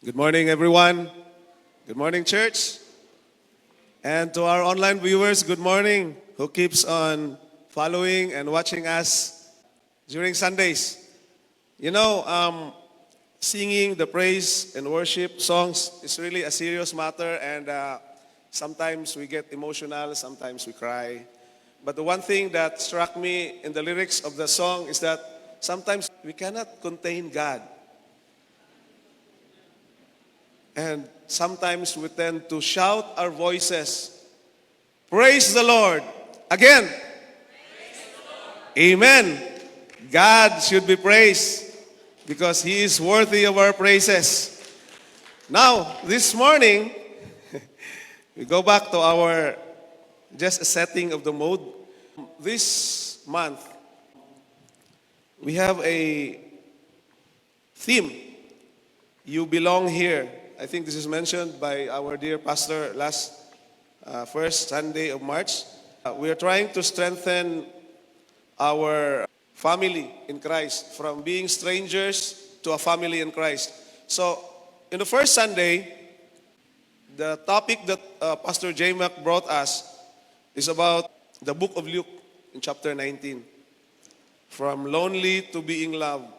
Good morning, everyone. Good morning, church. And to our online viewers, good morning, who keeps on following and watching us during Sundays. You know, singing the praise and worship songs is really a serious matter, and sometimes we get emotional, sometimes we cry. But the one thing that struck me in the lyrics of the song is that sometimes we cannot contain God. And sometimes we tend to shout our voices. Praise the Lord. Again. Amen. God should be praised because He is worthy of our praises. Now, this morning, we go back to our just a setting of the mode. This month, we have a theme. You belong here. I think this is mentioned by our dear pastor last first Sunday of March. We are trying to strengthen our family in Christ from being strangers to a family in Christ. So, in the first Sunday, the topic that Pastor J. Mac brought us is about the book of Luke in chapter 19. From lonely to being loved.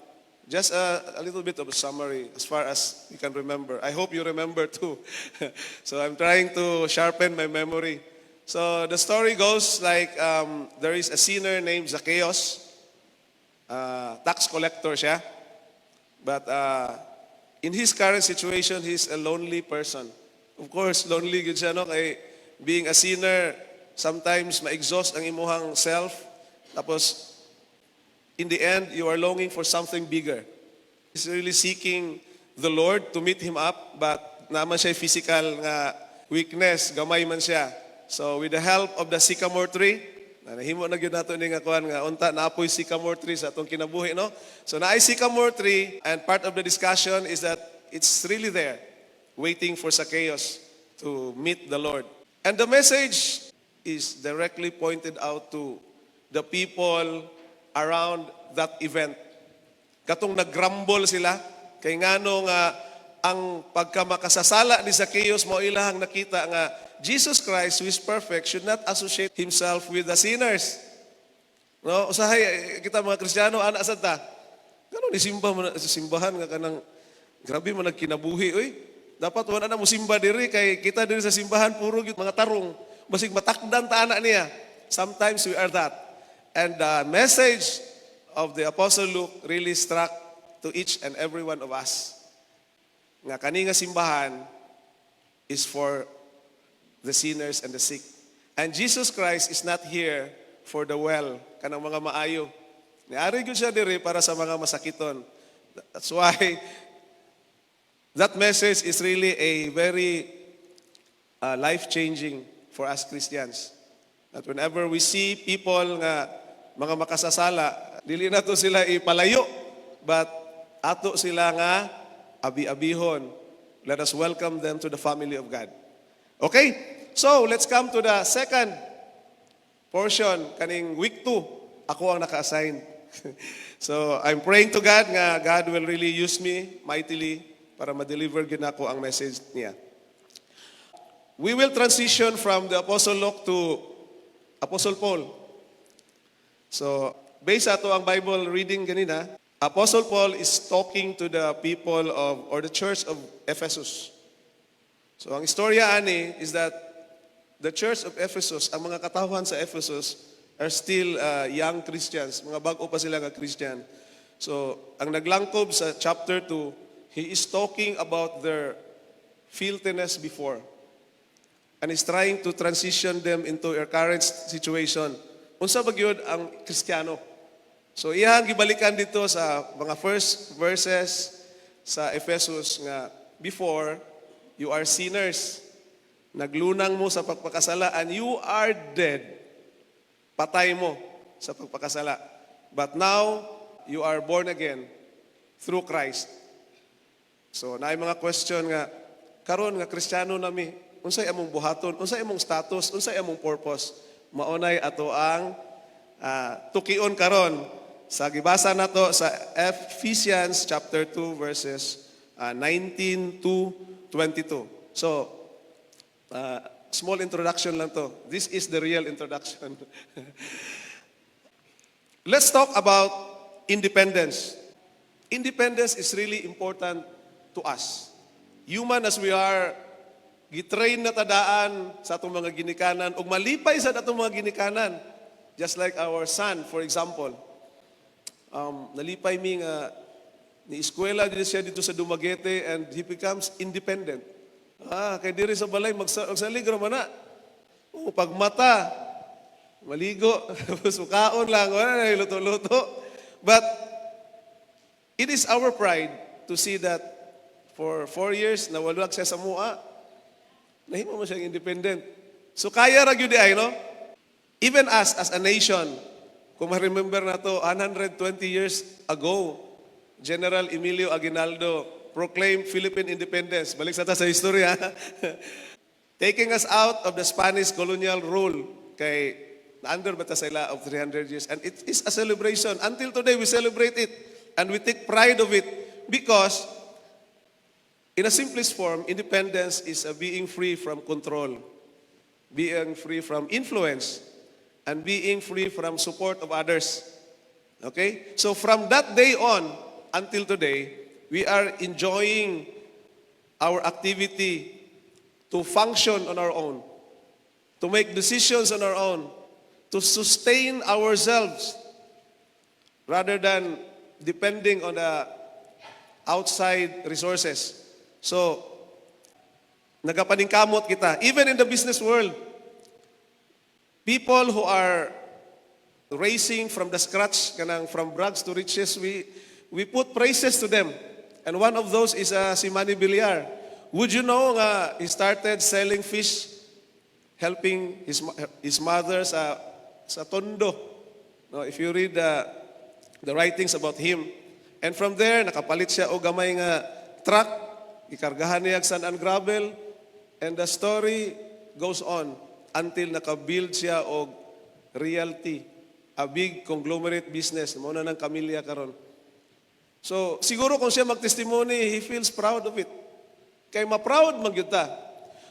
Just a little bit of a summary as far as you can remember. I hope you remember too. So I'm trying to sharpen my memory. So the story goes like there is a sinner named Zacchaeus. Tax collector siya. But in his current situation, he's a lonely person. Of course, lonely yun siya, no? Kay being a sinner, sometimes ma-exhaust ang imuhang self. Tapos, in the end, you are longing for something bigger. He's really seeking the Lord to meet him up, but naman siya physical nga weakness, gamay man siya. So with the help of the sycamore tree, nahimo na gyud nato ni nga kuan nga unta naapoy sycamore tree sa atong kinabuhi, no? So naay sycamore tree, and part of the discussion is that it's really there, waiting for Zacchaeus to meet the Lord. And the message is directly pointed out to the people around that event. Katong naggrumble sila, kay ngano nga ang pagkamakasasala ni Zacchaeus mo ilahang nakita nga Jesus Christ, who is perfect, should not associate himself with the sinners. No, usahay kita mga Kristiyano ana sad ta. Kano ni simba mo sa simbahan nga kanang grabe mo nagkinabuhi oy. Dapat wala na mo simba diri kay kita diri sa simbahan puro gyud mga tarong, basig matakdan ta ana niya. Sometimes we are that. And the message of the Apostle Luke really struck to each and every one of us. Nga kani nga simbahan is for the sinners and the sick. And Jesus Christ is not here for the well, kanang mga maayo. Niari gyud siya diri para sa mga masakiton. That's why that message is really a very life-changing for us Christians. That whenever we see people nga mga makasasala, dili na to sila ipalayo, but ato sila nga abi-abihon. Let us welcome them to the family of God. Okay? So, let's come to the second portion, kaning week 2. Ako ang naka-assign. So, I'm praying to God nga God will really use me mightily para ma-deliver gyud nako ang message niya. We will transition from the Apostle Luke to Apostle Paul. So, based ato ang Bible reading ganina, Apostle Paul is talking to the people of, or the church of Ephesus. So, ang istorya ani is that the church of Ephesus, ang mga katawhan sa Ephesus are still young Christians. Mga bago pa sila nga Christian. So, ang naglangkob sa chapter 2, he is talking about their filthiness before. And is trying to transition them into their current situation. Unsa ba gyud ang Kristiyano? So iyang gibalikan dito sa mga first verses sa Ephesus nga before you are sinners. Naglunang mo sa pagpakasala and you are dead. Patay mo sa pagpakasala. But now you are born again through Christ. So naay mga question nga karon nga Kristiyano nami, unsay among buhaton, unsay among status, unsay among purpose? Maunay ato ang tukion karon sa gibasa nato sa Ephesians chapter 2 verses 19 to 22. So, small introduction lang to. This is the real introduction. Let's talk about independence. Independence is really important to us. Human as we are, gitrain na tadaan sa atong mga ginikanan, ug malipay sa atong mga ginikanan. Just like our son, for example. Nalipay mi nga, ni eskwela din siya dito sa Dumaguete and he becomes independent. Kay diri sa balay, magsaligro man na. Pag mata, maligo, sukaon lang, wala na luto-luto. But, it is our pride to see that for 4 years, nawaluag siya sa mua, nahimo mo siyang independent. So, kaya ra gyud ay, no? Even us, as a nation, kung ma-remember na to, 120 years ago, General Emilio Aguinaldo proclaimed Philippine independence. Balik sa ta sa historya. Taking us out of the Spanish colonial rule kay na-under ba ta sila of 300 years. And it is a celebration. Until today, we celebrate it. And we take pride of it because, in a simplest form, independence is being free from control, being free from influence, and being free from support of others. Okay? So from that day on until today, we are enjoying our activity to function on our own, to make decisions on our own, to sustain ourselves rather than depending on the outside resources. So, nagapaningkamot kita. Even in the business world, people who are raising from the scratch, from rags to riches, we put praises to them. And one of those is si Manny Villar. Would you know he started selling fish, helping his mother sa Tondo. No, if you read the writings about him. And from there, nakapalit siya o gamay nga truck, ikargahan niya sand and gravel, and the story goes on until nakabuild siya og realty, a big conglomerate business, muna ng kamilya karon. So, siguro kung siya magtestimony, he feels proud of it. Kay ma-proud man gyud ta.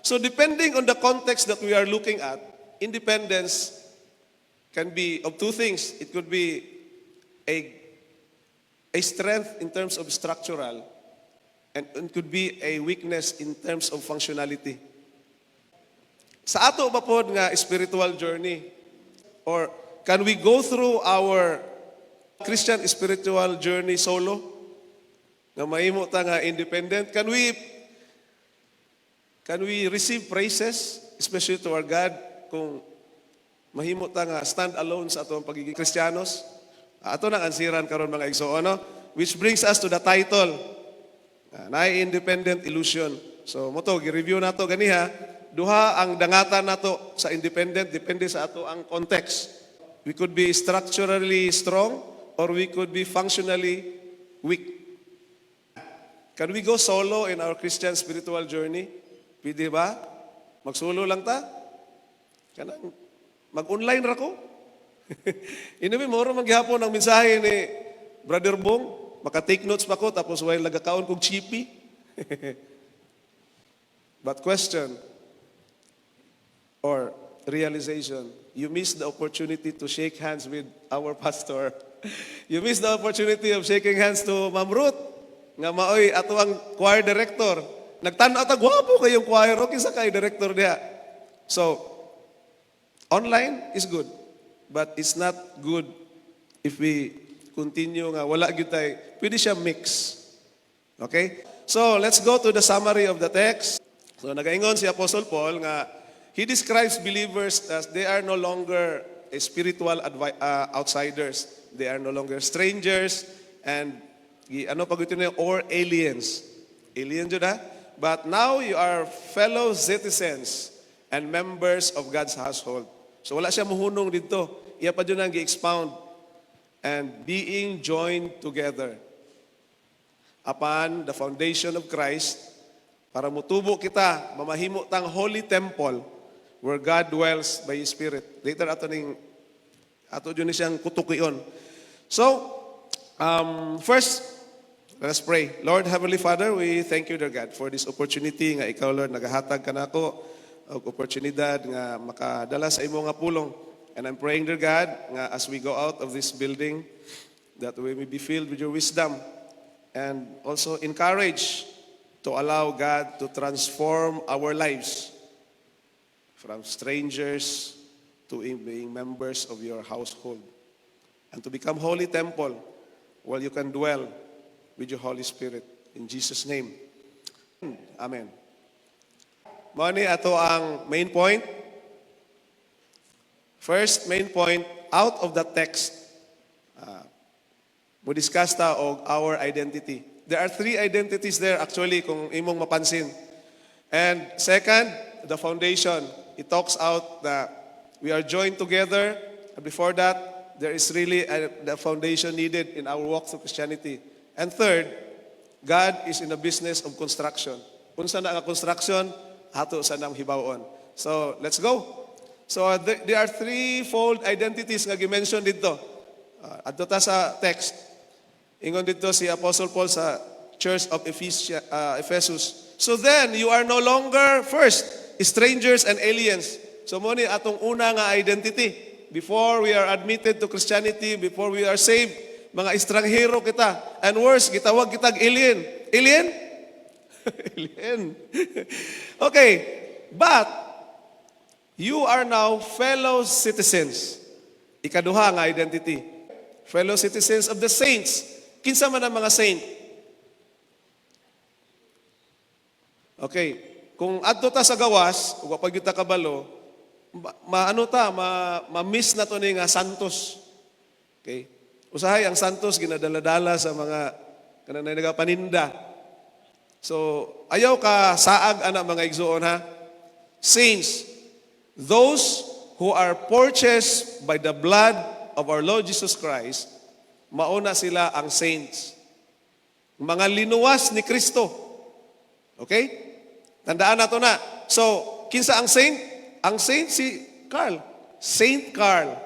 So, depending on the context that we are looking at, independence can be of two things. It could be a strength in terms of structural, and it could be a weakness in terms of functionality. Sa ato ba pod nga spiritual journey, or can we go through our Christian spiritual journey solo? Nga mahimo ta nga independent? Can we receive praises, especially to our God, kung mahimo ta nga stand alone sa atong pagiging Kristiyanos? Ato nang ansiran karon mga igsoon, no? Which brings us to the title, Naay Independent Illusion. So, mo to, gi-review nato ganiha. Duha ang dangatan nato sa independent, depende sa ato ang context. We could be structurally strong or we could be functionally weak. Can we go solo in our Christian spiritual journey? Pwede ba? Magsolo lang ta? Kanang mag-online ra ko? Inumin mo rin maghihapon ang mensahe ni Brother Bong. Maka-take notes pa ko tapos while nagakaon kong chippy. But question or realization, you missed the opportunity to shake hands with our pastor. You missed the opportunity of shaking hands to Ma'am Ruth, nga maoy ato ang choir director. Nagtanaw ta, gwapo kayong choir, okay sa kay director niya. So, online is good, but it's not good if we continue nga wala gyud tay. Pwede siya mix. Okay? So, let's go to the summary of the text. So, nagaingon si Apostle Paul nga he describes believers as they are no longer spiritual outsiders. They are no longer strangers and ano pag ito na or aliens. Alien jud ha? But now you are fellow citizens and members of God's household. So wala siya muhunong dito. Iya pa dyan ang gi-expound. And being joined together upon the foundation of Christ para mutubo kita, mamahimo tang holy temple where God dwells by His Spirit. Later ato dyan siyang kutukion. So, first, Let us pray. Lord, Heavenly Father, we thank you, dear God, for this opportunity nga ikaw, Lord, nagahatag ka nako og oportunidad nga makadala sa imo nga pulong. And I'm praying, dear God, nga as we go out of this building, that we may be filled with your wisdom and also encouraged to allow God to transform our lives from strangers to being members of your household and to become holy temple where you can dwell with your Holy Spirit. In Jesus' name. Amen. Mao ni ato ang main point. First main point, out of the text, we discuss ta og our identity. There are three identities there actually kung imong mapansin. And second, the foundation. It talks out that we are joined together. And before that, there is really the foundation needed in our walk through Christianity. And third, God is in the business of construction. Unsa na ang construction, hato sa nang hibawon. So, let's go. So, there are threefold identities nga gi-mention dito. Adto ta sa text. Ingon dito si Apostle Paul sa Church of Ephesus. So then, you are no longer first, strangers and aliens. So, mo ni atong una nga identity. Before we are admitted to Christianity, before we are saved, mga estranghero kita. And worse, gitawag kitag alien. Alien? Alien. Okay. But, you are now fellow citizens. Ikaduha nga identity. Fellow citizens of the saints. Kinsa man ang mga saint? Okay. Kung adto ta sa gawas, ug pag kita kabalo, ma-miss na to ni nga santos. Okay? Usahay ang santos ginadala-dala sa mga kanang nagapaninda. So, ayaw ka saag ana mga igsoon ha. Saints, those who are purchased by the blood of our Lord Jesus Christ, mauna sila ang saints. Mga linuwas ni Kristo. Okay? Tandaan nato na. So, kinsa ang saint? Ang saint si Carl. Saint Carl.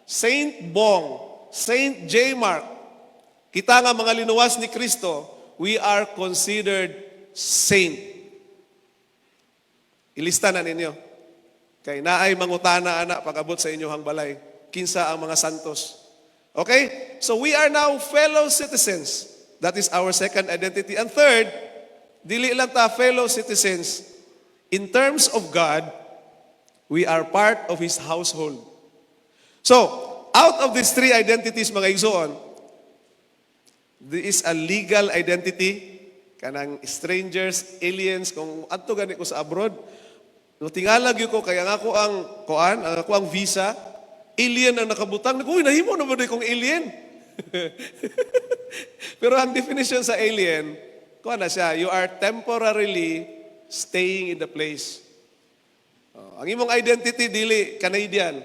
Saint Bong. Saint J. Mark, kita nga mga linuwas ni Kristo, we are considered saint. Ilista na ninyo. Kay naay mangutana ana pag-abot sa inyong balay. Kinsa ang mga santos. Okay? So we are now fellow citizens. That is our second identity. And third, dili lang ta fellow citizens. In terms of God, we are part of His household. So, out of these three identities, mga igsoon, there is a legal identity, kanang strangers, aliens, kung adto gani ko sa abroad, no tingalag ko, kaya nga ko ang visa, alien ang nakabutang, uy, nahimo na ba kong alien? Pero ang definition sa alien, kuha na siya, you are temporarily staying in the place. Ang imong identity, dili Canadian,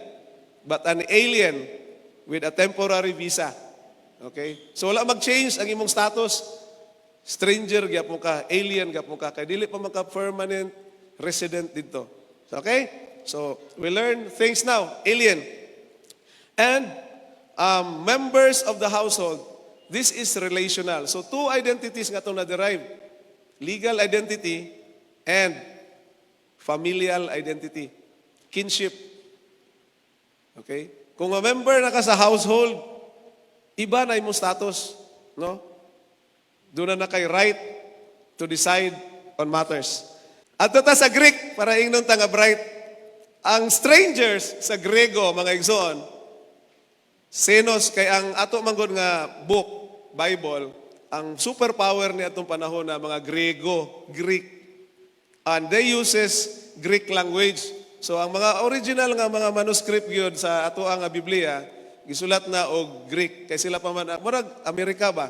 but an alien with a temporary visa. Okay? So wala mag-change ang imong status. Stranger gyapon ka, alien gyapon ka, kay dili pa maka-permanent resident dito. So, okay? So we learn things now. Alien. And members of the household. This is relational. So two identities nga itong na-derive. Legal identity and familial identity. Kinship. Okay? Kung a member na ka sa household, iba na imong status, no? Doon na kay right to decide on matters. At ito sa Greek, para ingnon ta nga bright, ang strangers sa Grego, mga igsoon, senos, kay ang ato manggod nga book, Bible, ang superpower ni atong panahon na mga Grego, Greek, and they uses Greek language. So ang mga original nga mga manuscript gyud sa ato nga Biblia gisulat na og Greek kay sila pa man murag Amerika ba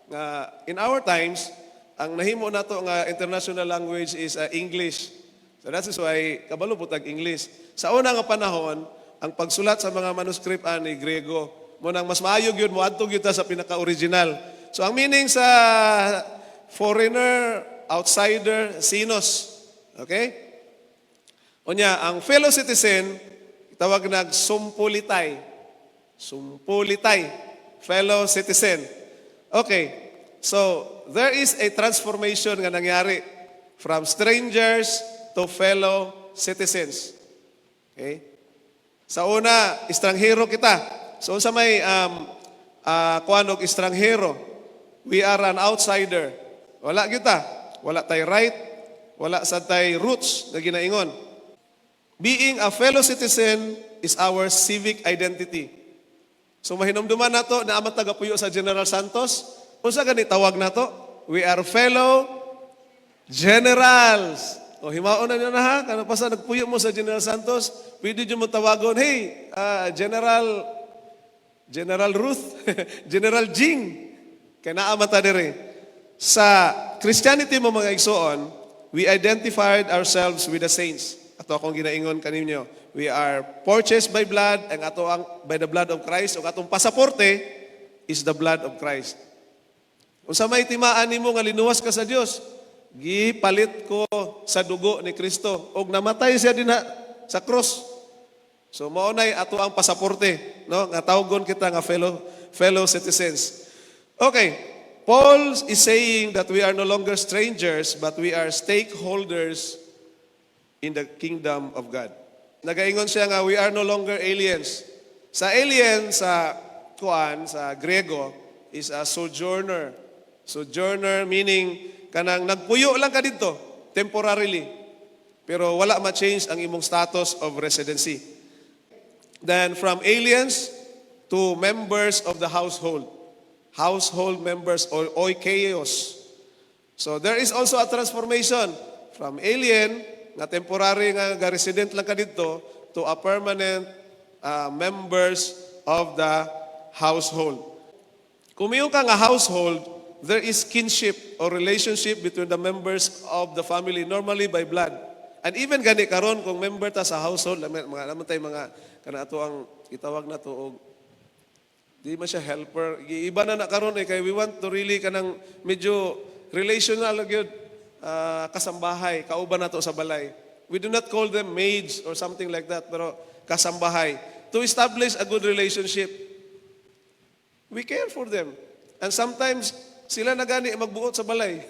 nga in our times ang nahimo nato nga international language is English. So that's why kabalo putag English. Sa una nga panahon ang pagsulat sa mga manuscript ani Grego mo nang mas maayo gyud mo adto gyud ta sa pinaka-original. So ang meaning sa foreigner, outsider, sinos. Okay? Onya, ang fellow citizen, tawag nag sumpulitay. Sumpulitay. Fellow citizen. Okay. So, there is a transformation nga nangyari from strangers to fellow citizens. Okay? Sa una, estranghero kita. So, sa may kuan og estranghero, we are an outsider. Wala kita. Wala tay right, wala sa tay roots na ginaingon. Being a fellow citizen is our civic identity. So mahinumduman nato na amat tagapuyo sa General Santos. Unsa gani tawag nato? We are fellow generals. O himaon na niyo na ha, kana pa sa nagpuyo mo sa General Santos, pwede niyo mo tawagon, hey, General Ruth, General Jing. Kaya naamata dire. Sa Christianity mo mga igsoon, we identified ourselves with the saints. Ato akong ginaingon kaninyo. We are purchased by blood, ang ato ang by the blood of Christ, o atong pasaporte is the blood of Christ. Kung sa may timaan nimo nga linuwas ka sa Dios, gipalit ko sa dugo ni Kristo og namatay siya dinha sa cross. So mao nay ato ang pasaporte, no? Nga tawgon kita nga fellow citizens. Okay, Paul is saying that we are no longer strangers, but we are stakeholders in the kingdom of God. Nagaingon siya nga, we are no longer aliens. Sa alien, sa Grego, is a sojourner. Sojourner meaning, kanang nagpuyo lang ka dito, temporarily. Pero wala ma-change ang imong status of residency. Then from aliens to members of the household. Household members or oikaios. So there is also a transformation from alien, nga temporary nga resident lang ka dito, to a permanent members of the household. Kung mayroon ka nga household, there is kinship or relationship between the members of the family, normally by blood. And even gani karon kung member ta sa household, mga naman tayo mga kanato ang itawag na to og di man siya helper. Iba na karon kay we want to really kanang medyo relational gyud kasambahay, kauban nato sa balay. We do not call them maids or something like that, pero kasambahay. To establish a good relationship, we care for them. And sometimes sila na gani magbuot sa balay.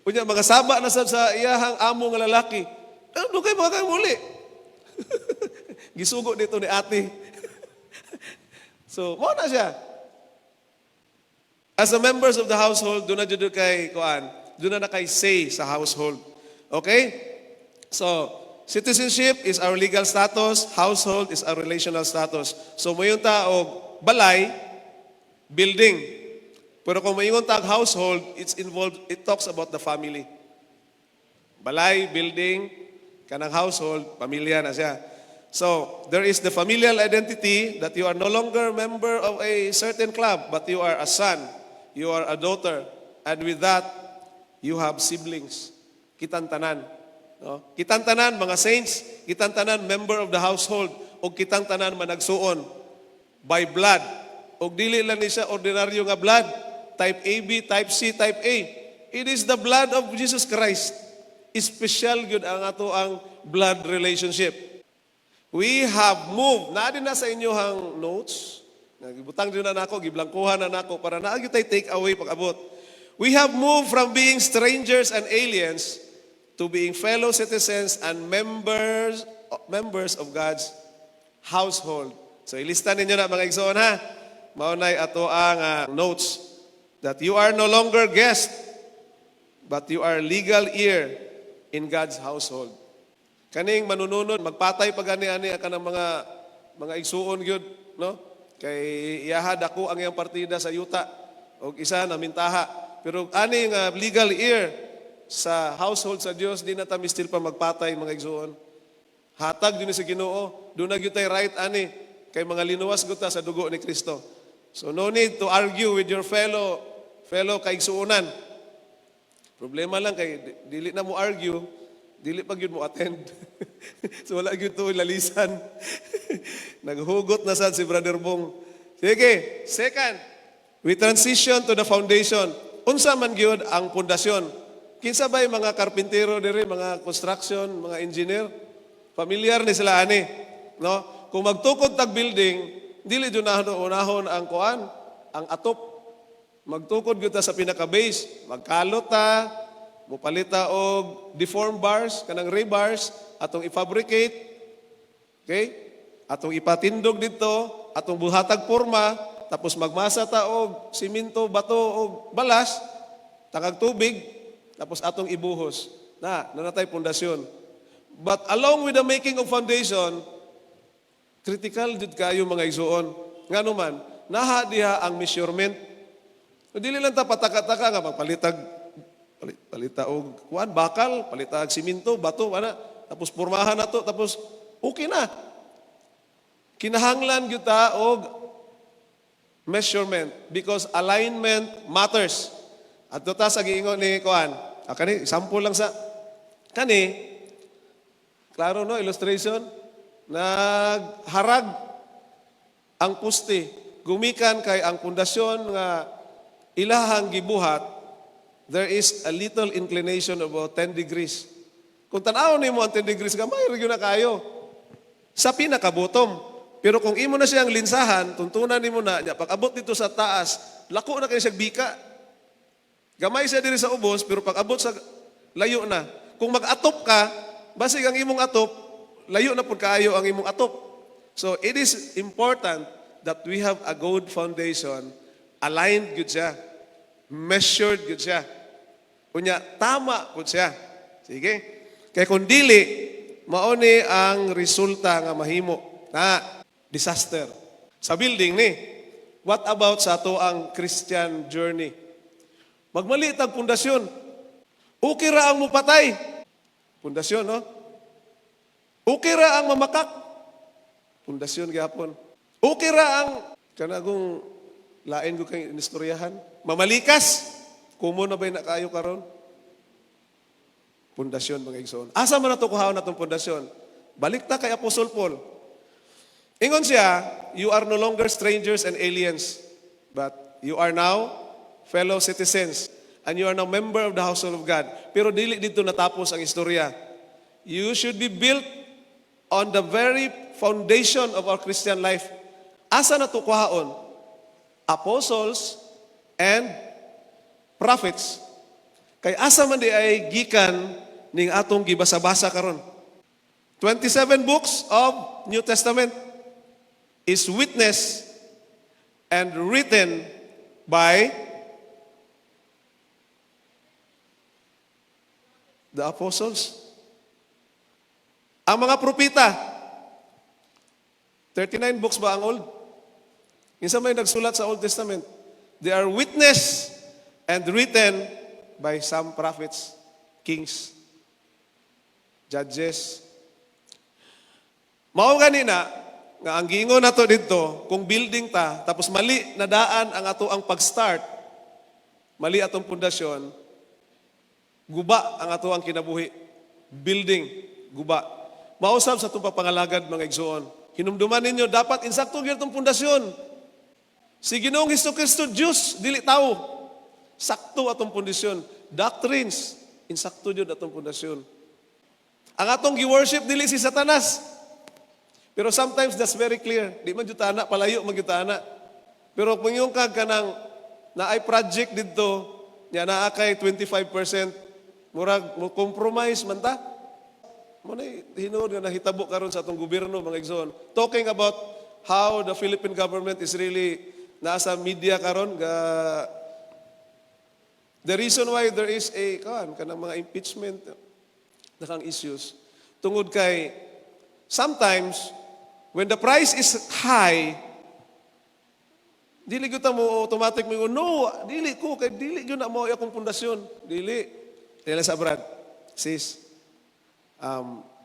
Unya mga saba na sad sa iyahang amo nga lalaki. Ano kay mga kang muli? Gisugo dito ni ate. So, mo na siya. As the members of the household, doon na dito kay kuan, doon na kay say sa household. Okay? So, citizenship is our legal status, household is our relational status. So, mayon ta og balay, building. Pero kung mayon ta og household, it talks about the family. Balay, building, kanang household, pamilya na siya. So, there is the familial identity that you are no longer member of a certain club, but you are a son, you are a daughter, and with that, you have siblings. Kitantanan. No? Kitantanan, mga saints, kitantanan, member of the household, o kitantanan managsuon by blood. O dili lang ni siya ordinaryo nga blood, type AB, type C, type A. It is the blood of Jesus Christ. Special yun ang ato ang blood relationship. We have moved, naadin na sa inyohang notes, nagibutang din na nako, giblangkuhan na nako, para naagi tayo take away pag-abot. We have moved from being strangers and aliens to being fellow citizens and members of God's household. So ilista ninyo na mga igsoon ha. Maunay ato ang notes that you are no longer guest, but you are legal heir in God's household. Kaning manununod, magpatay pa gani-ani ka ng mga igsuon gyud, no? Kay iyahad ako ang iyang partida sa yuta o isa na mintaha. Pero aning legal heir sa household sa Dios, di na ta mistil pa magpatay mga igsuon. Hatag din sa Ginoo, do na gyud tay right ani kay mga linuwas gud ta sa dugo ni Kristo. So no need to argue with your fellow kaigsuonan. Problema lang kay dili na mo argue, dili pa gyud mo attend. So wala gyud to lalisan. Naghugot na sad si Brother Bong. Sige, second, we transition to the foundation. Unsa man gyud ang pundasyon? Kinsa bay mga karpintero diri, mga construction, mga engineer? Familiar ni sila ani, no? Kung magtukod tag building, dili jud unahon ang kuan, ang atop. Magtukod gyud ta sa pinaka-base, magkalot ta, mupalita og deform bars, kanang rebars, atong i-fabricate, okay? Atong ipatindog dito, atong buhatag porma, tapos magmasa ta og simento, bato og balas, takag tubig, tapos atong ibuhos. Nanatay pundasyon. But along with the making of foundation, critical jud kayo mga igsoon. Ngano man, naha diha ang measurement. Dili lang ta pataka-taka nga magpalitag palita og kuan bakal, palitag simento, bato, ana, tapos pormahan nato, tapos okay na. Kinahanglan gyud ta og measurement because alignment matters. Adto ta sa giingon ni kuan. Kani sample lang sa kani. Klaro no illustration, nagharag ang puste, gumikan kay ang pundasyon nga ilahang gibuhat, there is a little inclination of about 10 degrees. Kung tanaw nimo ang 10 degrees, gamay rin na kayo. Sa pinakabutom. Pero kung imo na siyang linsahan, tuntunan nimo na, pag abot dito sa taas, lako na kayo siya bika. Gamay siya diri sa ubos, pero pag abot sa layo na. Kung mag-atop ka, basig ang imong atop, layo na po kaayo ang imong atop. So it is important that we have a good foundation, aligned good siya, measured good siya. Kunya, tama good siya. Sige? Kaya kung dili, mauni ang resulta nga mahimo. Disaster. Sa building ni, what about sa ato ang Christian journey? Magmali tag pundasyon. Okay ra ang mupatay. Pundasyon, no? Okay ra ang mamakak. Pundasyon gyapon. Okay ra ang kanagong lain ko kay inistoryahan. Mamalikas. Kumo na ba'y nakayo karon? Pundasyon mga igsoon. Asa man nato kuhaon natong pundasyon? Balik ta kay Apostle Paul. Ingon siya, you are no longer strangers and aliens, but you are now fellow citizens and you are now member of the household of God. Pero dili dito natapos ang istorya. You should be built on the very foundation of our Christian life. Asa nato kuhaon? Apostles and prophets. Kay asa man di ay gikan ning atong gibasa-basa karon. 27 books of New Testament is witnessed and written by the apostles. Ang mga propeta, 39 books ba ang old? Minsan may nagsulat sa Old Testament. They are witnessed and written by some prophets, kings, judges. Mao ganina nga ang giingon nato didto kung building ta tapos mali na daan ang ato ang pag-start, mali atong pundasyon, guba ang ato ang kinabuhi. Building, guba. Mausab sa itong papangalagad mga igsoon. Hinumduman ninyo, dapat insakto gyud itong pundasyon. Si Ginoong Hestokristo, Diyos, dili tao. Sakto atong pundasyon. Doctrines, insakto yun atong pundasyon. Ang atong gi-worship, dili si Satanas. Pero sometimes that's very clear. Di man jutana, palayo man jutana. Pero kung yung kag kanang na ay project dito, niya naa kay 25%, murag mo compromise man ta. Muna hinuod nga nahitabo karon sa atong gobyerno mga igsoon. Talking about how the Philippine government is really nasa media karon ga the reason why there is a kanang mga impeachment nakang issues tungod kay sometimes when the price is high dili gyud ta mo automatic mo no dili ko kay dili gyud na mo akong pundasyon dili sa Brad sis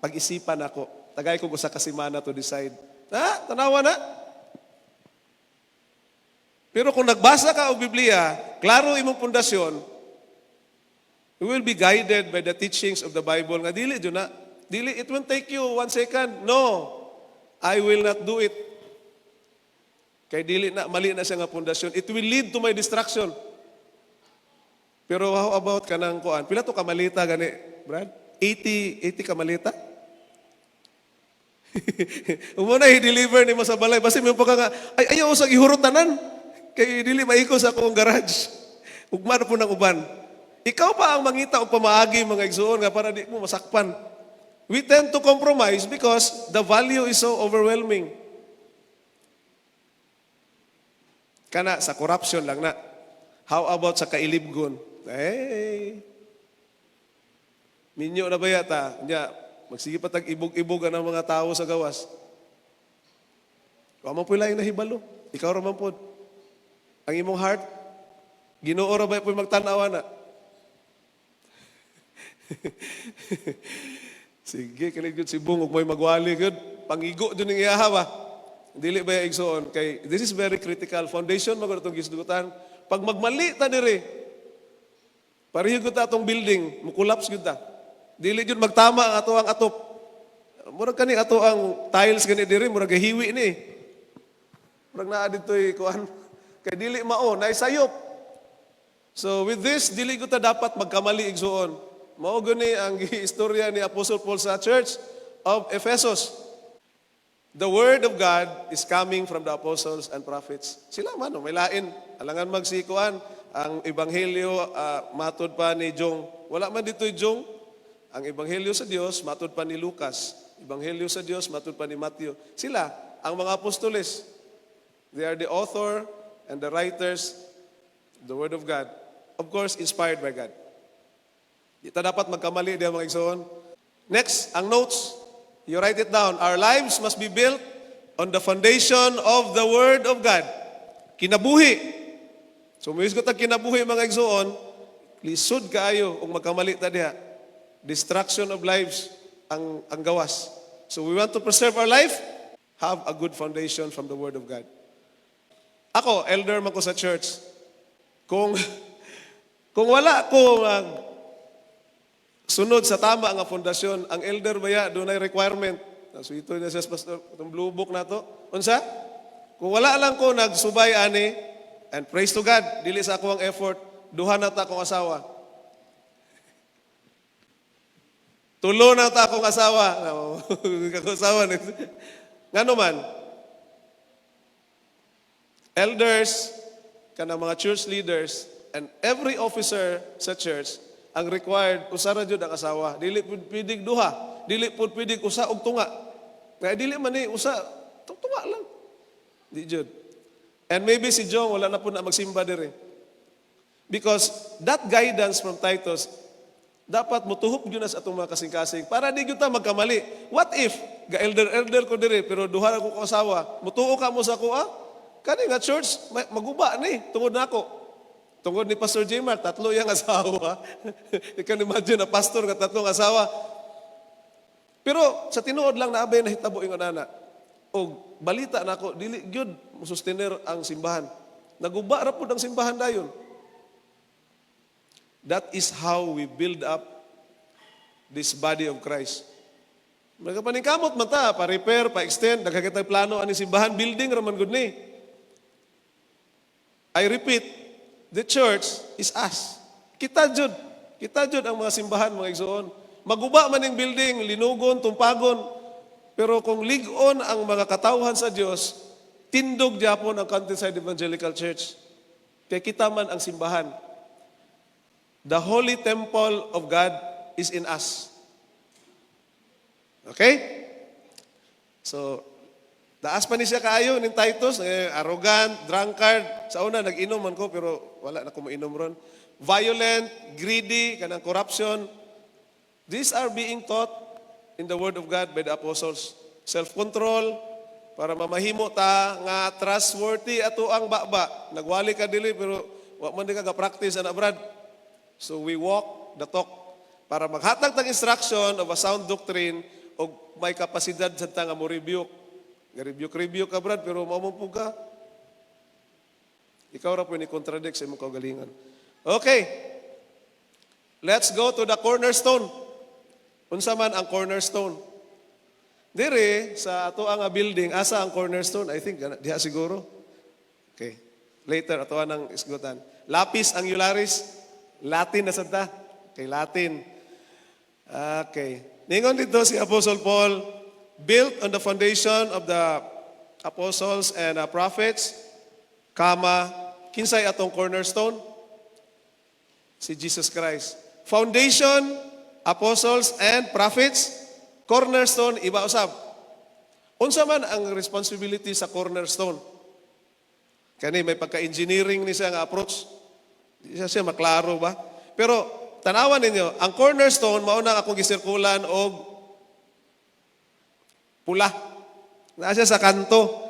pag-isipan ako tagay ko sa kasimana to decide tanawa na. Pero kung nagbasa ka o Biblia, klaro imong pundasyon, you will be guided by the teachings of the Bible. Nga dili, it won't take you 1 second. No, I will not do it. Kay dili na, mali na siya nga pundasyon. It will lead to my destruction. Pero how about kanang kuan? Pila to kamalita gani, Brad? 80 kamalita? Umuna i-deliver ni mo sa balay. Basta may pa nga, ayaw sa ihurot tanan. Kay dili maikos ako ang garage. Ugma na po ng uban. Ikaw pa ang mangita o pamaagi mga igsuon nga para di mo masakpan. We tend to compromise because the value is so overwhelming. Kana sa corruption lang na. How about sa kailibgon? Minyo na ba yata? Nya, magsige pa tag-ibog-ibog ang mga tao sa gawas. Wa man po lang nahibalo. Ikaw ra man po. Ang imong heart, Ginoo ra ba po magtanawa na? Sige, kanig yun si Bung, may magwali yun. Pangigo dun ng iyaha ba? Dili ba yung igsoon? Kay, this is very critical. Foundation, magod itong gisdugutan. Pag magmali ta dire, parihig ko ta itong building, mukulaps yun ta. Dili yun magtama ang ato ang atop. Murag kani ato ang tiles gani dire, murag gahiwi ni. Murag naa dito'y kuhan. Kay dili mao, naisayop. So with this, dili ko ta dapat magkamali igsoon. Mao gani ang istorya ni Apostle Paul sa Church of Ephesus. The word of God is coming from the apostles and prophets. Sila man, may lain. Alangan magsikuan. Ang ebanghelyo, matod pa ni Jong. Wala man dito'y Jong. Ang ebanghelyo sa Diyos, matod pa ni Lucas. Ebanghelyo sa Diyos, matod pa ni Matthew. Sila, ang mga apostoles. They are the author and the writers of the word of God. Of course, inspired by God. Di ta dapat magkamali diyan mga igsoon. Next, ang notes. You write it down. Our lives must be built on the foundation of the Word of God. Kinabuhi. So, mayos ko tag kinabuhi mga igsoon, lisod kaayo kung magkamali ta diha. Destruction of lives ang gawas. So, we want to preserve our life, have a good foundation from the Word of God. Ako, elder man ko sa church. Kung wala ko sunod sa tama nga pundasyon, ang elder baya, doon ay requirement. So ito na siya, pastor, itong blue book na to. Unsa? Kung wala lang ko nagsubay ani, and praise to God, dili sa ako ang effort, duha na ta akong asawa. Tulo na ta akong asawa. Kakong asawa. Nga man, elders, kanang mga church leaders, and every officer sa church, ang required, usara jud ang asawa. Dili pud pidig duha. Dili pud pidig usa og tunga. Kaya dili man ni usa, tunga lang. Di jud. And maybe si Jong wala na po na magsimba dire. Because that guidance from Titus, dapat mutuhop yun na sa atong mga kasing-kasing para di yun ta magkamali. What if, ga-elder ko dire, pero duha ko asawa, mutuo ka mo sa ko, kani nga church, maguba ni, tungod na ako. Tungod ni Pastor Jmar, 3 yang asawa. You can imagine na pastor nga 3 asawa. Pero sa tinuod lang na abay nahitabo yung anana. O balita na ako, dili gyud sustainer ang simbahan. Naguba ra pud ang simbahan dayon. That is how we build up this body of Christ. Magpaningkamot man ta, pa-repair, pa-extend, nagkakitay plano ani simbahan, building raman gud ni. I repeat, the church is us. Kita jud ang mga simbahan, mga igsoon. Maguba man yung building, linugon, tumpagon. Pero kung ligon ang mga katawhan sa Diyos, tindog gyapon ang Countryside Evangelical Church. Kaya kita man ang simbahan. The holy temple of God is in us. Okay? So, taas pa ni siya kaayo ning Titus, arrogant, drunkard. Sa una nag-inom man ko pero wala na ko mainom ron. Violent, greedy, kanang corruption. These are being taught in the word of God by the apostles. Self-control para mamahimo ta nga trustworthy ato ang baba. Nagwali ka dili pero wa man di ka ga-practice ana brad. So we walk the talk para maghatag tag instruction of a sound doctrine o may kapasidad sa nga mo rebuke. Rebuke ka, brad, pero mamumpo ka. Ikaw ra po ni-contradict sa imong kaugalingan. Okay. Let's go to the cornerstone. Unsa man ang cornerstone? Dire, sa ato ang building, asa ang cornerstone? I think, diha siguro. Okay. Later, ato ang isgutan. Lapis angularis. Latin na santa. Okay, Latin. Okay. Ningon dito si Apostle Paul, built on the foundation of the apostles and prophets, Kinsay atong cornerstone? Si Jesus Christ. Foundation, apostles, and prophets. Cornerstone, iba usab. Unsa man ang responsibility sa cornerstone? Kani may pagka-engineering ni siya nga approach. Di siya maklaro ba? Pero tanawan ninyo, ang cornerstone mao na akong gisirkulan og pula. Naa siya sa kanto.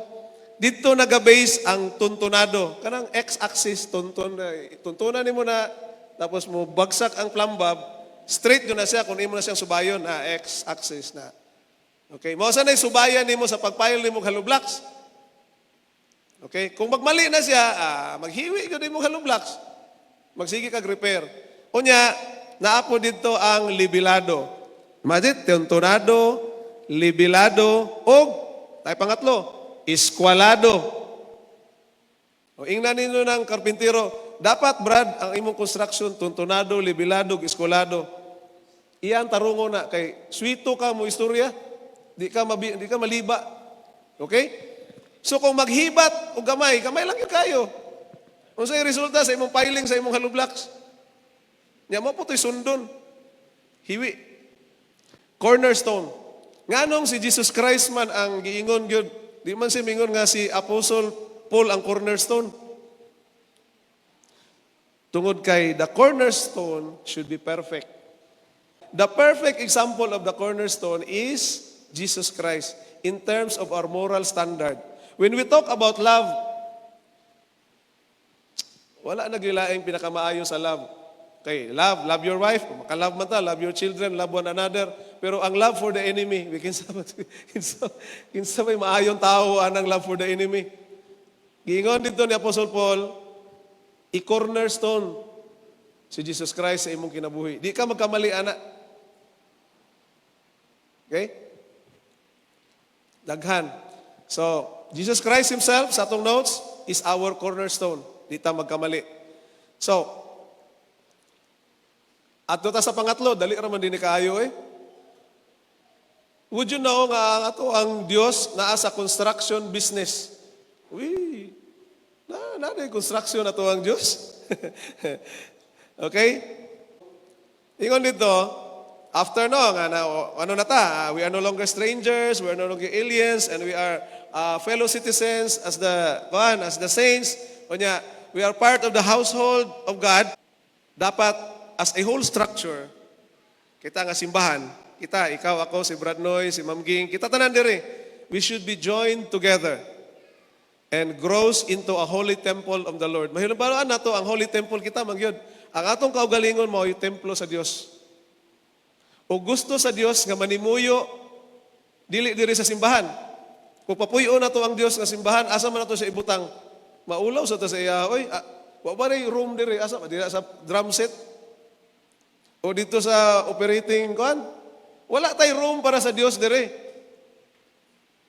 Dito naga-base ang tuntunado. Kanang x-axis tuntunan nimo na tapos mo bagsak ang plumbab, straight yun na siya kung imo na siyang subayon x-axis na. Okay, mao sa nay subayan nimo sa pagpile nimo hollow blocks. Okay, kung magmali na siya, maghiwi gyud nimo hollow blocks. Magsige kag repair. Unya, naapo dito ang libilado. Imagine, tuntunado, libilado, og tay pangatlo, eskwalado. O ingnan ninyo ng karpintero, dapat Brad, ang imong construction, tuntunado, libilado, eskwalado. Iyan tarungo na kay swito ka mo istorya, di ka maliba. Okay? So kung maghibat o gamay, gamay lang yung kayo. Kung sa'yo resulta sa imong piling, sa imong hollow blocks, niya mo po ito'y sundon. Hiwi. Cornerstone. Nganong si Jesus Christ man ang giingon yun, di man siya mingon nga si Apostle Paul ang cornerstone. Tungod kay the cornerstone should be perfect. The perfect example of the cornerstone is Jesus Christ in terms of our moral standard. When we talk about love, wala nagilaing pinakamaayo sa love. Okay, love your wife, makalove man ta, love your children, love one another. Pero ang love for the enemy, kinsa may maayong tao anang love for the enemy. Giingon dito ni Apostle Paul, i-cornerstone si Jesus Christ sa imong kinabuhi. Di ka magkamali, anak. Okay? Daghan. So, Jesus Christ Himself, sa atong notes, is our cornerstone. Di ta magkamali. So, at ta sa pangatlo, dali raman din ni kaayo eh. Would you know nga ato ang Dios naa sa construction business? Uy, na construction na to ang Diyos. Okay? Ingon dito, after no, nga na, ano na ta, we are no longer strangers, we are no longer aliens, and we are fellow citizens as the saints. Kunya, we are part of the household of God. Dapat, as a whole structure, kita nga simbahan, kita, ikaw, ako, si Brad Noy, si Ma'am Ging, kita tanan dire, we should be joined together and grows into a holy temple of the Lord. Mahinubalaan na to, ang holy temple kita, magyod. Ang atong kaugalingon mo, yung templo sa Dios. O gusto sa Dios nga manimuyo, dili diri sa simbahan. Kung papuyo na to ang Dios nga simbahan, asa man na to sa ibutang, maulaw sa to sa iya, oy, wa ba rin room diri, asa ba, diri sa drum set? O dito sa operating kuan? Wala tay room para sa Dios diri.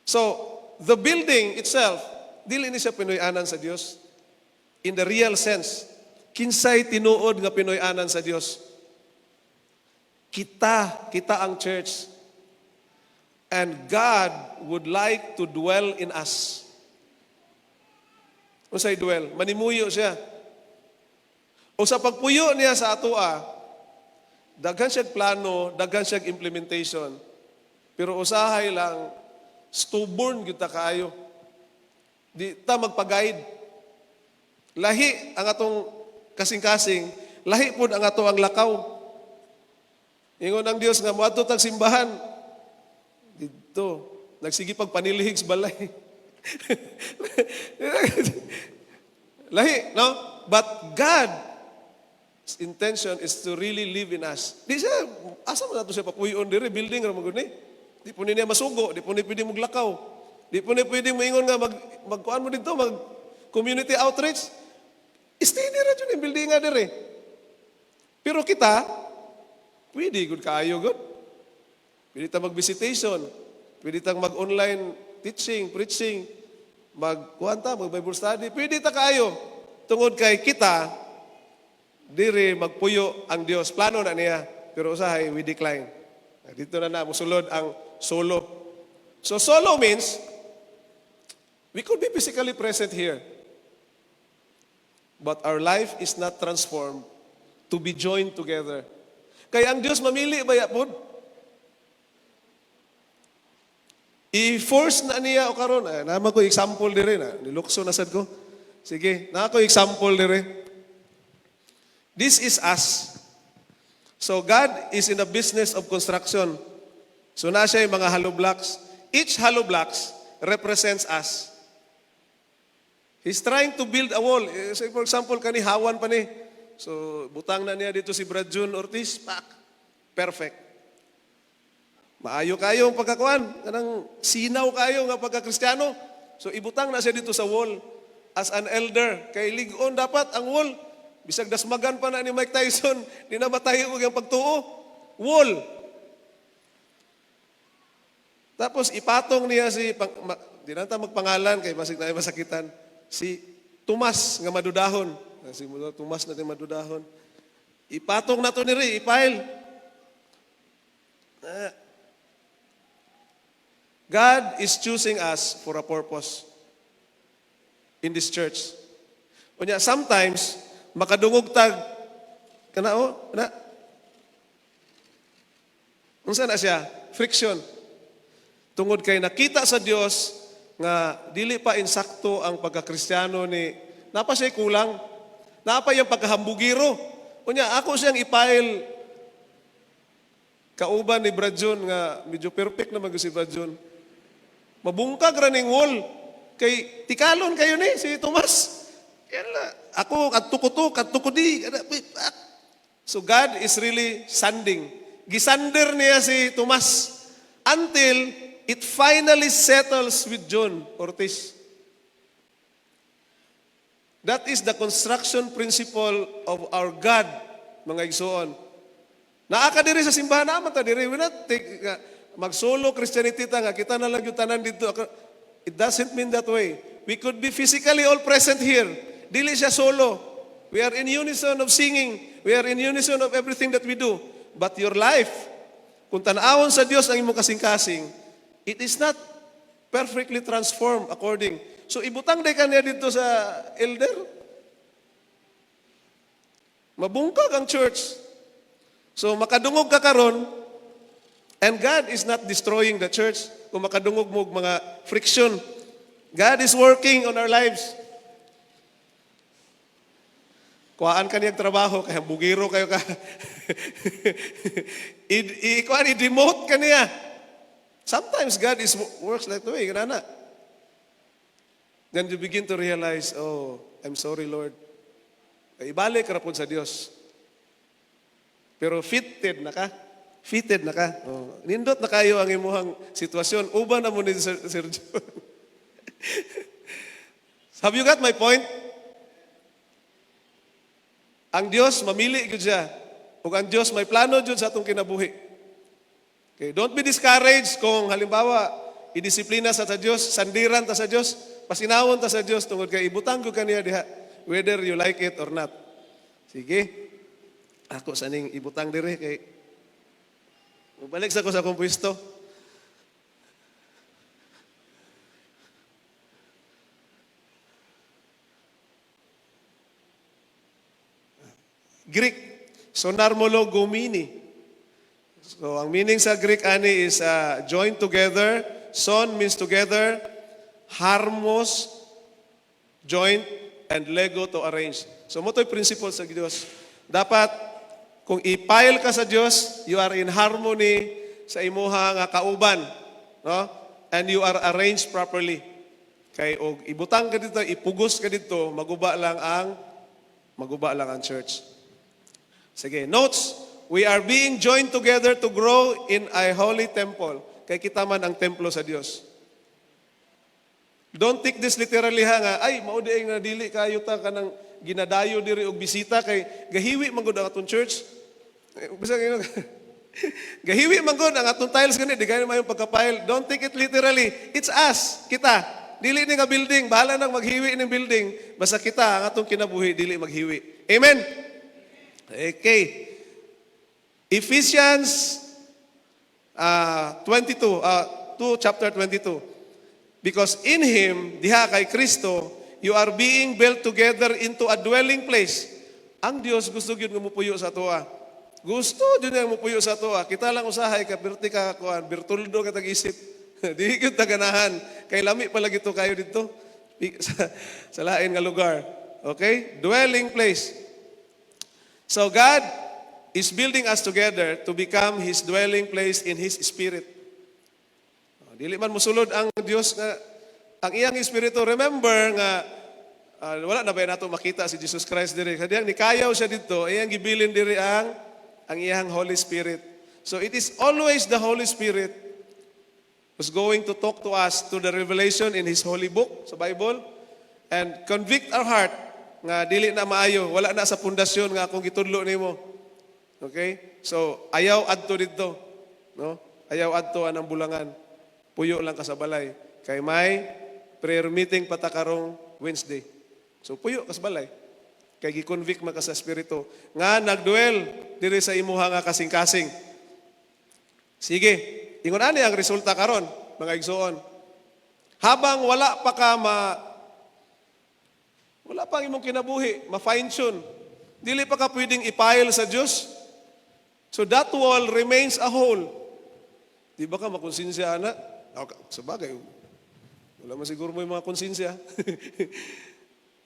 So, the building itself, dili ni siya Pinoy-anan sa Dios. In the real sense, kinsay tinuod nga Pinoy-anan sa Dios. Kita ang church. And God would like to dwell in us. Unsay dwell? Manimuyo siya. O sa pagpuyo niya sa atoa, daghan siyang plano, daghan siyang implementation. Pero usahay lang, stubborn kita kaayo. Di ta magpag-guide. Lahi ang atong kasing-kasing, lahi po ang ato ang lakaw. Ingon ang Dios nga, muadto tag simbahan. Dito, nagsigi pagpanilihig sa balay. Lahi, no? But God, His intention is to really live in us. Di siya, asa man nato siya papuyon diri, building ra magud ni. Di po niya masugo, di po niya pwede maglakaw. Di po niya pwede moingon nga magkuan mo dito, mag community outreach. Steady ra jud yung building nga diri. Pero kita, pwede gud kaayo gud. Pwede ta mag-visitation, pwede ta mag-online teaching, preaching, mag Bible study, pwede ta kaayo. Tungod kay kita, diri magpuyo ang Dios. Plano na niya. Pero usahay, we decline. Dito na musulod ang solo. So solo means, we could be physically present here. but our life is not transformed to be joined together. Kaya ang Diyos mamili ba yapod? I-force na niya o karon. Naman ko example dire na. Nilukso na sad ko. Sige, na ako example dire. This is us. So God is in the business of construction. So na siya yung mga hollow blocks. Each hollow blocks represents us. He's trying to build a wall. Say for example, kani hawan pa ni. So butang na niya dito si Brad June Ortiz. Pak. Perfect. Maayo kayo ang pagkakuan. Kanang sinaw kayo nga pagka-Kristiyano. So ibutang na siya dito sa wall. As an elder, kay ligon dapat ang wall. Bisag dasmagan pa na ni Mike Tyson, di na matayo ko yung pagtuo. Wall. Tapos ipatong niya si, di na ta magpangalan, kay masig na masakitan, si Tomas nga madudahon. Si Tomas na din madudahon. Ipatong na to ni Ray, ipail. God is choosing us for a purpose in this church. Kunya, sometimes, makadungog tag, unsa na siya? Friction. Tungod kay nakita sa Dios nga dili pa insakto ang pagka-Kristiyano ni, napa siya kulang, napa yung pagkahambugiro. Kunya, ako siyang ipail kauban ni Brad June nga medyo perfect naman si Brad June. Mabungkag running wall. Kay tikalon kayo ni si Tomas. Ako kadtuko-di. So God is really sanding. Gisander niya si Tomas until it finally settles with John Ortiz. That is the construction principle of our God, mga igsoon. Naaka diri sa simbahan naman ta diri. We not take mag-solo Christianity ta nga kita na lang yung tanan dito. It doesn't mean that way. We could be physically all present here. Dili siya solo. We are in unison of singing. We are in unison of everything that we do. But your life, kung tanawon sa Diyos ang imong kasing-kasing, it is not perfectly transformed according. So ibutang day ka niya dito sa elder. Mabungkag ang church. So makadungog ka karon, and God is not destroying the church kung makadungog mo mga friction. God is working on our lives. Kuhaan ka niyang trabaho, kaya bugiro kayo ka. I-demote ka niya. Sometimes God works like the way. Ganana. Then you begin to realize, oh, I'm sorry, Lord. Ibalik ka na po sa Diyos. Pero fitted na ka. Fitted na ka. Oh. Nindot na kayo ang imuhang sitwasyon. Uban na mo ni Sir John. Have you got my point? Ang Diyos, mamili yun siya. O ang Diyos, may plano yun sa atong kinabuhi. Okay, don't be discouraged kung halimbawa, idisiplina sa Diyos, sandiran ta sa Diyos, pasinawon ta sa Diyos, tungod kay ibutang ko kaniya diha, whether you like it or not. Sige, ako saning ibutang dire kay balik sa ko sa akong pwesto. Greek, sonarmolo gomini. So, ang meaning sa Greek ani is join together. Son means together. Harmos, joint, and lego to arrange. So, mo to'y principle sa Diyos. Dapat, kung ipile ka sa Diyos, you are in harmony sa imuha nga kauban. No? And you are arranged properly. Kay og ibutang ka dito, ipugos ka dito, maguba lang ang church. Sige, notes. We are being joined together to grow in a holy temple. Kay kita man ang templo sa Diyos. Don't take this literally ha nga, ay, maudi ay nga dili kayo ta ka ng ginadayo diri og bisita kay gahiwi man gud ang atong church. Bisag ino. Gahiwi man gud ang atong tiles gani, di gani man yung pagka-pile. Don't take it literally. It's us, kita. Dili ni nga building, bahala nang maghiwi ning building. Basta kita ang atong kinabuhi dili maghiwi. Amen. Okay. Ephesians 2 chapter 22. Because in Him, diha kay Kristo, you are being built together into a dwelling place. Ang Dios gusto gyud nga mupuyo sa toa. Gusto gyud nga mupuyo sa toa. Kita lang usahay ka birti ka kuan, birtuldo ka tag-isip. Di gyud taganahan. Kay lami pala gito kayo dito sa lain nga lugar. Okay? Dwelling place. So God is building us together to become His dwelling place in His Spirit. Dili man musulod ang Dios nga ang iyang espiritu. Remember nga wala na ba nato makita si Jesus Christ diri. Kadiyang nikayaw siya dito, iyang gibilin diri ang iyang Holy Spirit. So it is always the Holy Spirit who's going to talk to us to the revelation in His holy book sa Bible and convict our heart nga dili na maayo, wala na sa pundasyon nga akong gitudlo nimo. Okay? So ayaw adto dito, no? Ayaw adto anang bulangan. Puyo lang ka sa balay. Kay may prayer meeting patakarong Wednesday. So puyo ka sa balay. Kay gi-convict man ka sa espiritu nga nagduel diri sa imuha nga kasing-kasing. Sige, ingon ani ang resulta karon, mga igsoon. Habang wala pa imong kinabuhi, ma-fine tune. Dili pa ka pwedeng ipile sa Dios. So that wall remains a hole. Di ba ka makonsensya na? Sabagay, wala man siguro mo yung mga konsensya.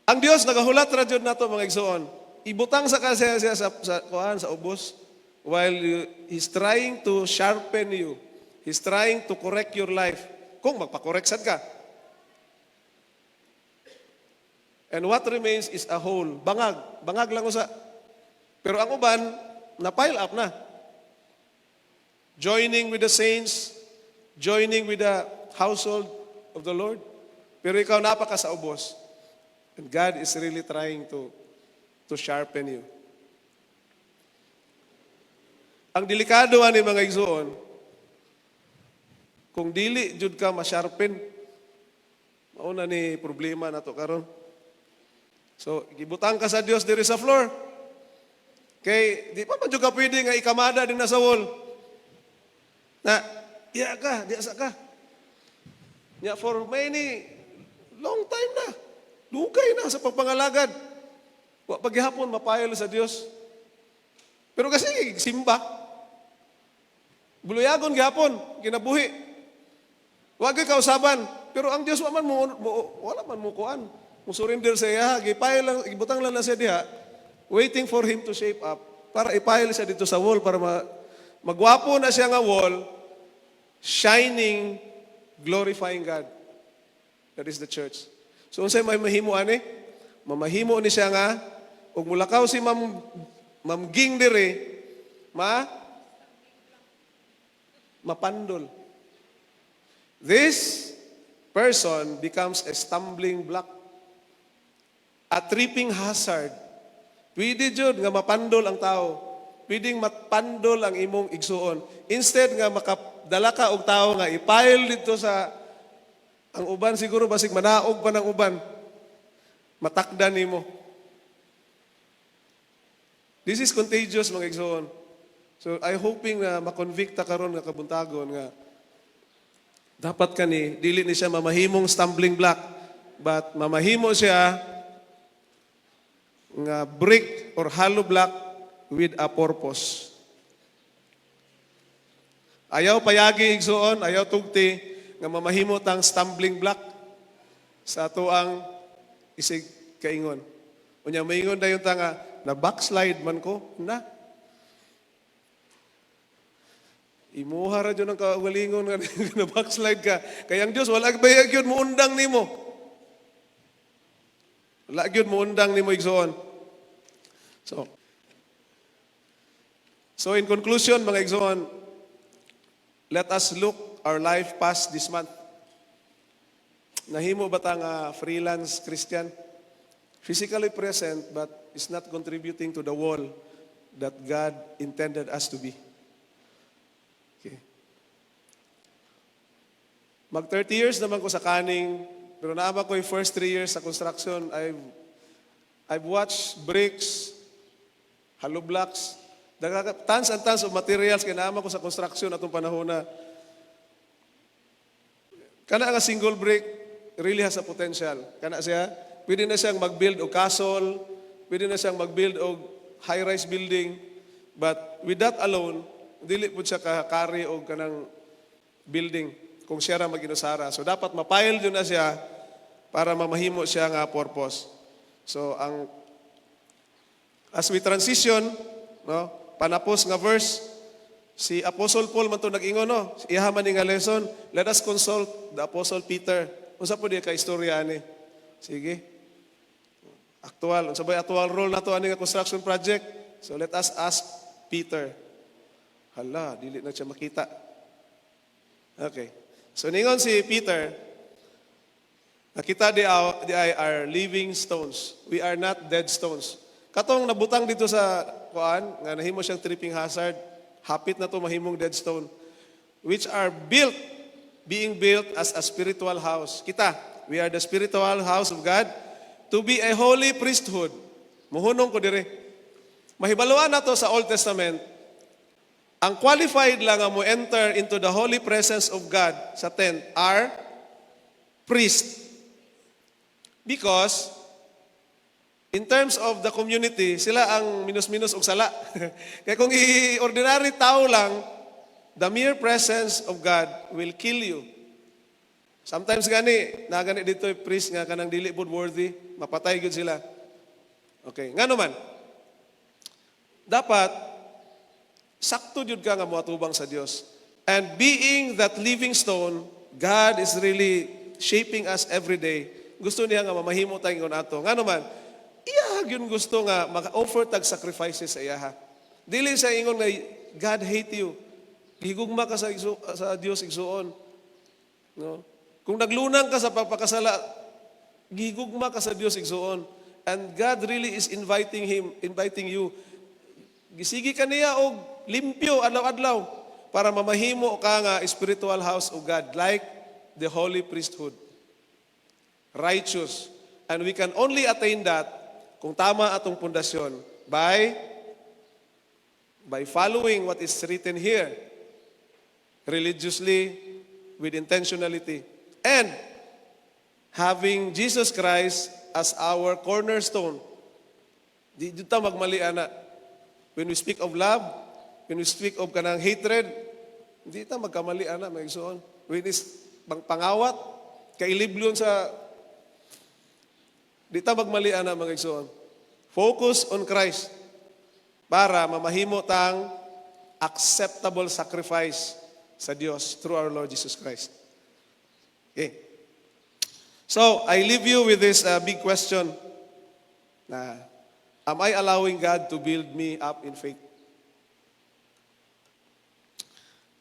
Ang Diyos, nagahulat ra jud nato mga igsoon. Ibutang sa siya sa ubos while He's trying to sharpen you. He's trying to correct your life. Kung magpakorek sad ka. And what remains is a hole. Bangag. Bangag lang usa. Pero ang uban, na-pile up na. Joining with the saints, joining with the household of the Lord. Pero ikaw napaka sa ubos. And God is really trying to sharpen you. Ang delikado ani mga igsoon, kung dili jud ka ma-sharpen, mauna ni problema nato karon. So, gibutang ka sa Dios diri sa floor. Kay di pa man jud ka pwede nga ikamada din na sa wall. Na diya sa ka. Yeah, for many, long time na. Lugay na sa pagpangalagad. Wa paghihapon mapayal sa Dios. Pero kasi simba. Buluyagon gihapon, kinabuhi. Wa gyud kausaban. Pero ang Dios wala man mo kuan. Mo surrender sa iya, gipayal lang, ibutang lang na siya diha, waiting for Him to shape up para ipayal siya dito sa wall para magwapo na siya nga wall, shining, glorifying God. That is the church. So unsay may mahimo ani? Mamahimo ni siya nga ug mulakaw si Ma'am Ging dire mapandol. This person becomes a stumbling block, a tripping hazard. Pwede jud nga mapandol ang tao. Pwedeng mapandol ang imong igsuon. Instead nga makadala ka og tao nga ipile dito sa ang uban siguro basig manaog pa ng uban. Matakdan nimo. This is contagious mga igsuon. So I hoping na makonvikta karon nga kabuntagon nga dapat kani dili ni siya mamahimong stumbling block but mamahimo siya nga brick or hollow block with a purpose. Ayaw payagi igsuon, ayaw tugti nga mamahimo tang stumbling block sa atuang isig kaingon. Unya maingon dayon ta nga na backslide man ko na. Imuha ra jud ang kaugalingon nga na backslide ka. Kaya ang Dios wala bayag yun mo undang nimo. Wala gyud mo undang nimo igsoon. So in conclusion mga igsoon, let us look our life past this month. Nahimo ba ta nga freelance Christian? Physically present but is not contributing to the wall that God intended us to be. Okay. Mag 30 years naman ko sa kaning, pero naama ko yung first 3 years sa construction. I've watched bricks, hollow blocks, tons and tons of materials kaya naama ko sa construction atong panahon na. Kana nga single brick really has a potential. Kana siya, pwede na siyang mag-build o castle, pwede na siyang mag-build o high-rise building, but with that alone, dili po siya kakari o kanang building kung siya ra mag-inusara. So dapat mapile yun na siya para mamahimo siya nga purpose. So as we transition, no, panapos nga verse, si Apostle Paul man to nag-ingon, no, iha man nga lesson, let us consult the Apostle Peter. Unsa po diya ka istorya ani? Sige. Unsa ba actual role nato ani nga construction project? So let us ask Peter. Hala, dili na siya makita. Okay. So ningon si Peter, nakita di ay are living stones. We are not dead stones. Katong nabutang dito sa kuan nga nahimo siyang tripping hazard, hapit na to mahimong dead stone, which are being built as a spiritual house. Kita, we are the spiritual house of God to be a holy priesthood. Muhunong ko dire. Mahibaluan na to sa Old Testament. Ang qualified lang nga mo enter into the holy presence of God sa tent are priests. Because in terms of the community, sila ang minus-minus og sala. Kaya kung ordinary tao lang, the mere presence of God will kill you. Sometimes gani dito yung priest nga kanang dili pud worthy, mapatay gyud sila. Okay, ngano man. Dapat sakto jud ka nga moatubang sa Dios. And being that living stone, God is really shaping us every day. Gusto niya nga mamahimo tayong ato. Ngano man, iya gyud gusto nga maka-offer tag sacrifices sa iyaha. Dili sa ingon nga God hate you. Higugma ka sa Dios igsuon. No? Kung naglunang ka sa pagpakasala, gihigugma ka sa Dios igsuon. And God really is inviting you. Gisigi ka niya og limpyo adlaw-adlaw para mamahimo ka nga spiritual house of God like the holy priesthood. Righteous. And we can only attain that kung tama atong pundasyon by following what is written here religiously with intentionality and having Jesus Christ as our cornerstone. Di ta magmali ana. When we speak of love, when we speak of kanang hatred, hindi ta magkamali ana maigsoon. When is pangawat, kailiblon sa di ta magmali ana maigsoon. Focus on Christ para mamahimo tang acceptable sacrifice sa Dios through our Lord Jesus Christ. Okay. So, I leave you with this big question. Am I allowing God to build me up in faith?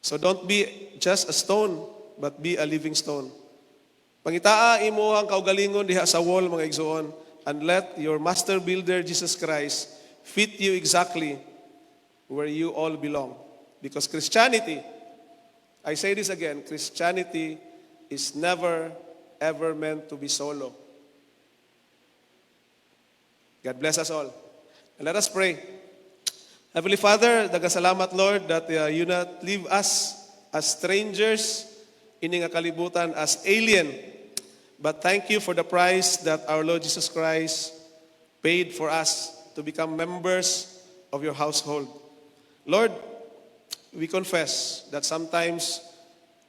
So don't be just a stone, but be a living stone. Pangitaa imo ang kaugalingon diha sa wall, mga igsoon, and let your master builder, Jesus Christ, fit you exactly where you all belong. Because Christianity, I say this again, Christianity is never, ever meant to be solo. God bless us all. And let us pray. Heavenly Father, dagasalamat Lord that you not leave us as strangers ini nga kalibutan, as alien. But thank you for the price that our Lord Jesus Christ paid for us to become members of your household. Lord, we confess that sometimes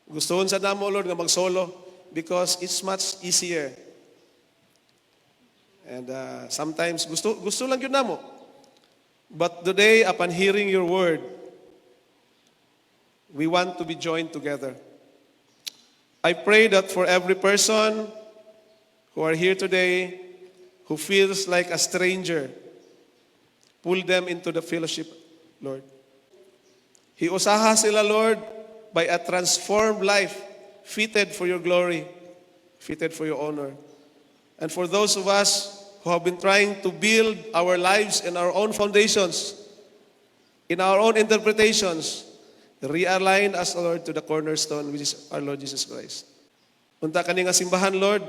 gustoon sa namo Lord nga magsolo because it's much easier. And sometimes gusto lang yun namo. But today, upon hearing your word, we want to be joined together. I pray that for every person who are here today, who feels like a stranger, pull them into the fellowship, Lord. Hiusaha sila, Lord, by a transformed life, fitted for your glory, fitted for your honor. And for those of us who have been trying to build our lives in our own foundations, in our own interpretations, realign us, Lord, to the cornerstone, which is our Lord Jesus Christ. Unta kani nga simbahan, Lord,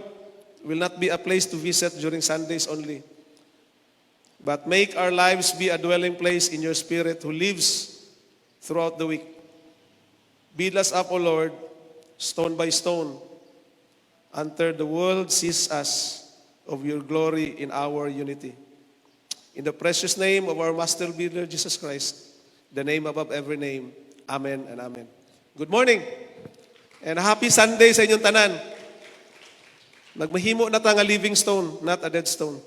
will not be a place to visit during Sundays only, but make our lives be a dwelling place in your Spirit who lives throughout the week. Build us up, O Lord, stone by stone, until the world sees us of your glory in our unity. In the precious name of our Master Builder, Jesus Christ, the name above every name. Amen and amen. Good morning and happy Sunday sa inyong tanan. Nagmahimo na ta nga living stone, not a dead stone.